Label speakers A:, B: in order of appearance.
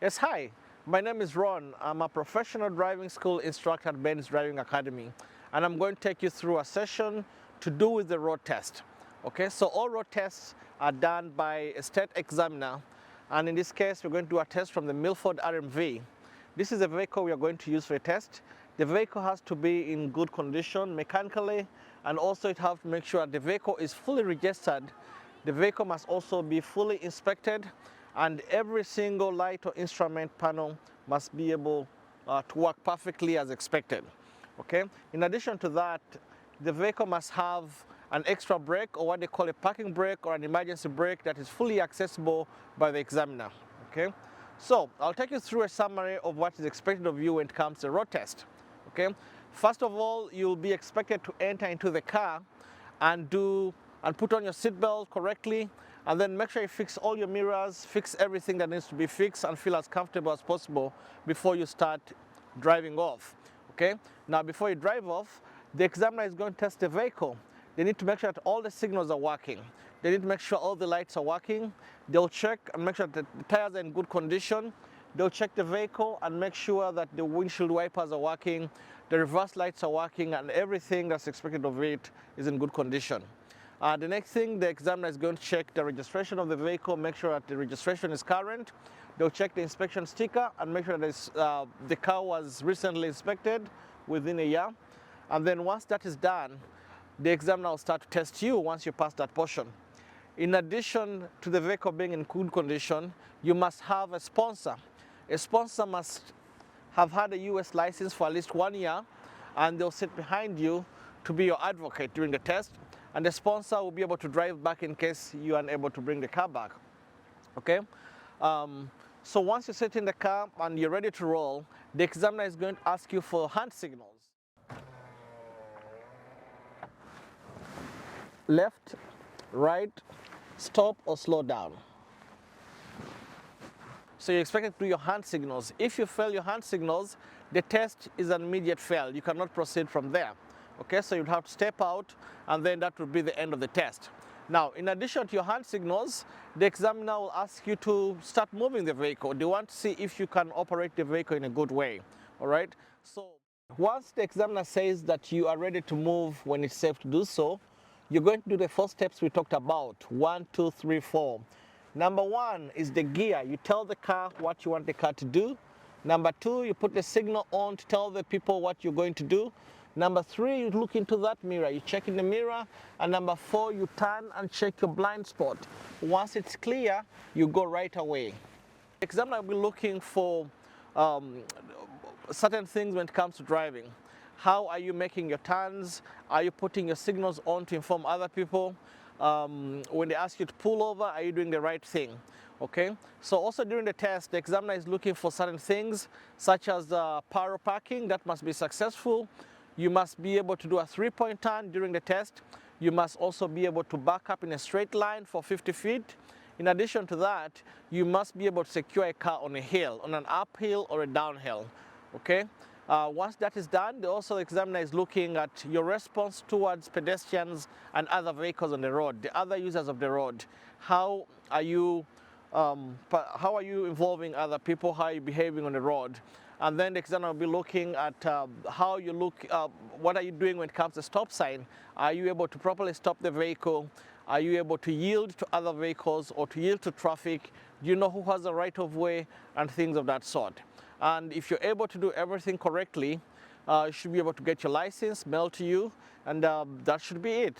A: Yes, hi. My name is Ron. I'm a professional driving school instructor at Ben's Driving Academy, and I'm going to take you through a session to do with the road test. Okay, so all road tests are done by a state examiner, and in this case, we're going to do a test from the Milford RMV. This is the vehicle we are going to use for a test. The vehicle has to be in good condition mechanically, and also it has to make sure that the vehicle is fully registered. The vehicle must also be fully inspected, and every single light or instrument panel must be able to work perfectly as expected. Okay. In addition to that, the vehicle must have an extra brake, or what they call a parking brake or an emergency brake, that is fully accessible by the examiner. Okay. So I'll take you through a summary of what is expected of you when it comes to road test. Okay. First of all, you'll be expected to enter into the car and put on your seatbelt correctly, and then make sure you fix all your mirrors, fix everything that needs to be fixed, and feel as comfortable as possible before you start driving off. Okay? Now, before you drive off, the examiner is going to test the vehicle. They need to make sure that all the signals are working. They need to make sure all the lights are working. They'll check and make sure that the tires are in good condition. They'll check the vehicle and make sure that the windshield wipers are working, the reverse lights are working, and everything that's expected of it is in good condition. The next thing, the examiner is going to check the registration of the vehicle, make sure that the registration is current. They'll check the inspection sticker and make sure that the car was recently inspected within a year. And then once that is done, the examiner will start to test you once you pass that portion. In addition to the vehicle being in good condition, you must have a sponsor. A sponsor must have had a US license for at least 1 year, and they'll sit behind you to be your advocate during the test, and the sponsor will be able to drive back in case you are unable to bring the car back. Okay? So once you sit in the car and you're ready to roll, the examiner is going to ask you for hand signals. Left, right, stop or slow down. So you're expected to do your hand signals. If you fail your hand signals, the test is an immediate fail. You cannot proceed from there. Okay, so you'd have to step out, and then that would be the end of the test. Now, in addition to your hand signals, the examiner will ask you to start moving the vehicle. They want to see if you can operate the vehicle in a good way. All right? So once the examiner says that you are ready to move when it's safe to do so, you're going to do the 4 steps we talked about. 1, 2, 3, 4. Number 1 is the gear. You tell the car what you want the car to do. Number 2, you put the signal on to tell the people what you're going to do. Number 3, you look into that mirror. You check in the mirror. And number 4, you turn and check your blind spot. Once it's clear, you go right away. The examiner will be looking for certain things when it comes to driving. How are you making your turns? Are you putting your signals on to inform other people? When they ask you to pull over, are you doing the right thing? Okay. So also during the test, the examiner is looking for certain things, such as parallel parking. That must be successful. You must be able to do a 3-point turn during the test. You must also be able to back up in a straight line for 50 feet. In addition to that, you must be able to secure a car on a hill, on an uphill or a downhill. Okay. Once that is done, the examiner is looking at your response towards pedestrians and other vehicles on the road, the other users of the road. How are you involving other people? How are you behaving on the road? And then the examiner will be looking at how you look, what are you doing when it comes to stop sign? Are you able to properly stop the vehicle? Are you able to yield to other vehicles or to yield to traffic? Do you know who has the right of way, and things of that sort? And if you're able to do everything correctly, you should be able to get your license mailed to you, and that should be it.